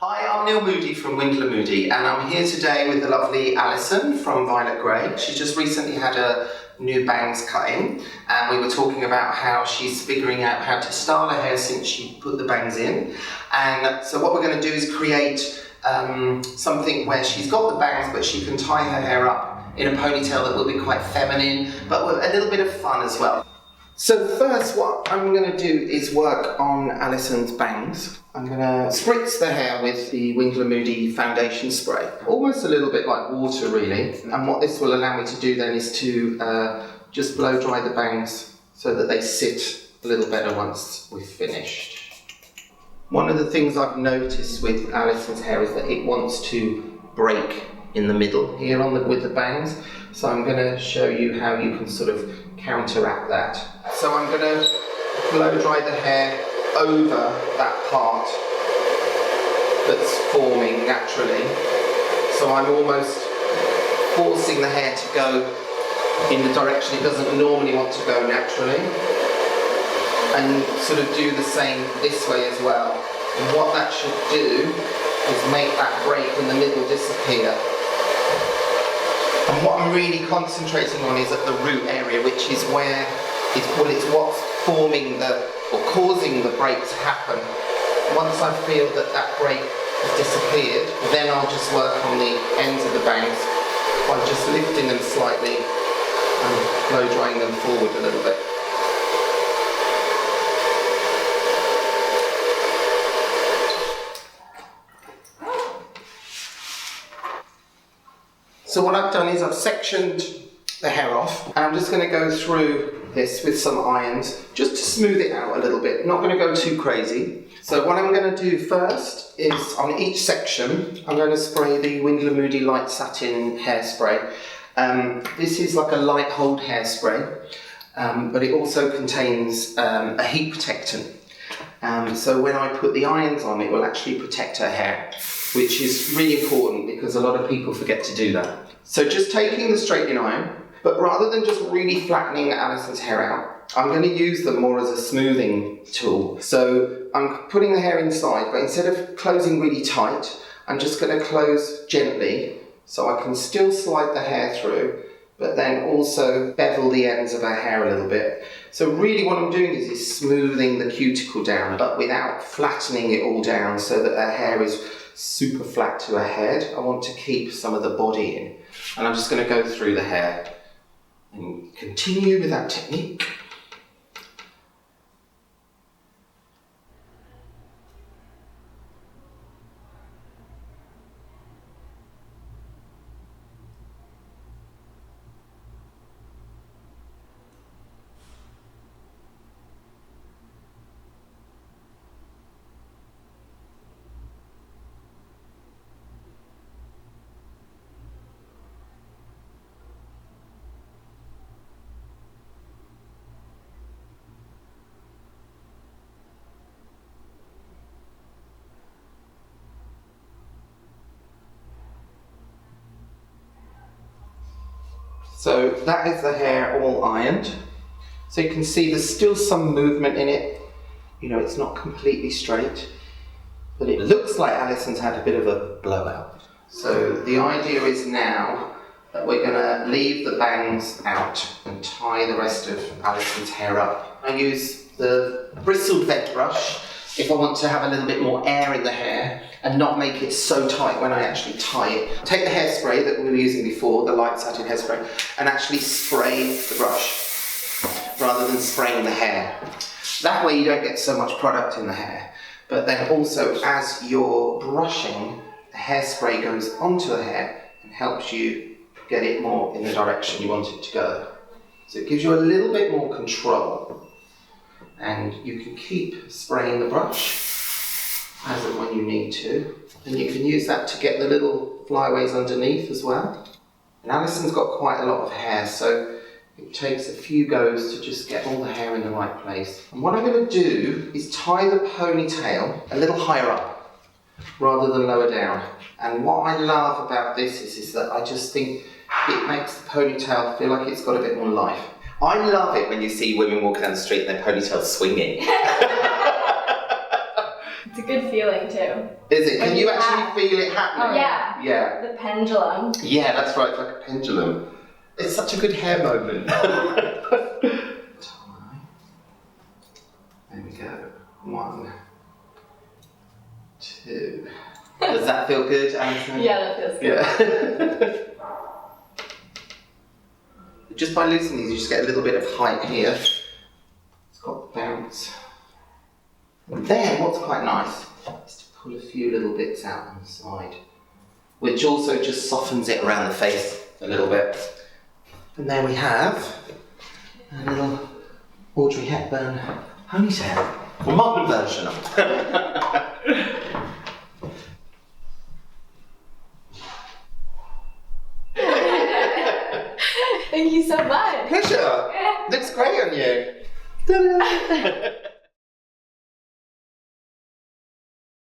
Hi, I'm Neil Moodie from Moodie, and I'm here today with the lovely Alison from Violet Grey. She just recently had a new bangs cutting, and we were talking about how she's figuring out how to style her hair since she put the bangs in. And so what we're going to do is create something where she's got the bangs, but she can tie her hair up in a ponytail that will be quite feminine, but with a little bit of fun as well. So first, what I'm going to do is work on Alison's bangs. I'm going to spritz the hair with the Moodie foundation spray, almost a little bit like water really. And what this will allow me to do then is to just blow dry the bangs so that they sit a little better once we've finished. One of the things I've noticed with Alison's hair is that it wants to break in the middle here with the bangs. So I'm going to show you how you can sort of counteract that. So I'm going to blow dry the hair over that part that's forming naturally. So I'm almost forcing the hair to go in the direction it doesn't normally want to go naturally. And sort of do the same this way as well. And what that should do is make that break in the middle disappear. And what I'm really concentrating on is at the root area, which is where it's what's forming or causing the break to happen. Once I feel that that break has disappeared, then I'll just work on the ends of the bangs by just lifting them slightly and blow drying them forward a little bit. So what I've done is I've sectioned the hair off, and I'm just going to go through this with some irons just to smooth it out a little bit. Not going to go too crazy. So what I'm going to do first is on each section I'm going to spray the Moodie Light Satin hairspray. This is like a light hold hairspray, but it also contains a heat protectant. So when I put the irons on, it will actually protect her hair, which is really important because a lot of people forget to do that. So just taking the straightening iron, but rather than just really flattening Alison's hair out, I'm going to use them more as a smoothing tool. So I'm putting the hair inside, but instead of closing really tight, I'm just going to close gently so I can still slide the hair through, but then also bevel the ends of her hair a little bit. So really what I'm doing is smoothing the cuticle down, but without flattening it all down so that her hair is super flat to her head. I want to keep some of the body in. And I'm just going to go through the hair and continue with that technique. So that is the hair all ironed. So you can see there's still some movement in it. You know, it's not completely straight, but it looks like Alison's had a bit of a blowout. So the idea is now that we're going to leave the bangs out and tie the rest of Alison's hair up. I use the bristled vent brush if I want to have a little bit more air in the hair and not make it so tight when I actually tie it. Take the hairspray that we were using before, the light satin hairspray, and actually spray the brush rather than spraying the hair. That way you don't get so much product in the hair. But then also as you're brushing, the hairspray goes onto the hair and helps you get it more in the direction you want it to go. So it gives you a little bit more control. And you can keep spraying the brush as and when you need to. And you can use that to get the little flyaways underneath as well. And Alison's got quite a lot of hair, so it takes a few goes to just get all the hair in the right place. And what I'm going to do is tie the ponytail a little higher up rather than lower down. And what I love about this is that I just think it makes the ponytail feel like it's got a bit more life. I love it when you see women walking down the street and their ponytails swinging. It's a good feeling too. Is it? Can When you you actually feel it happening? Oh yeah. Yeah. The pendulum. Yeah, that's right, it's like a pendulum. It's such a good hair moment. There we go. 1, 2. Does that feel good, Alison? Yeah, that feels good. Yeah. Just by loosening these, you just get a little bit of height here. It's got bounce. And then, what's quite nice is to pull a few little bits out on the side, which also just softens it around the face a little bit. And there we have a little Audrey Hepburn ponytail, a modern version of it. Thank you so much. Pleasure. Looks great on you.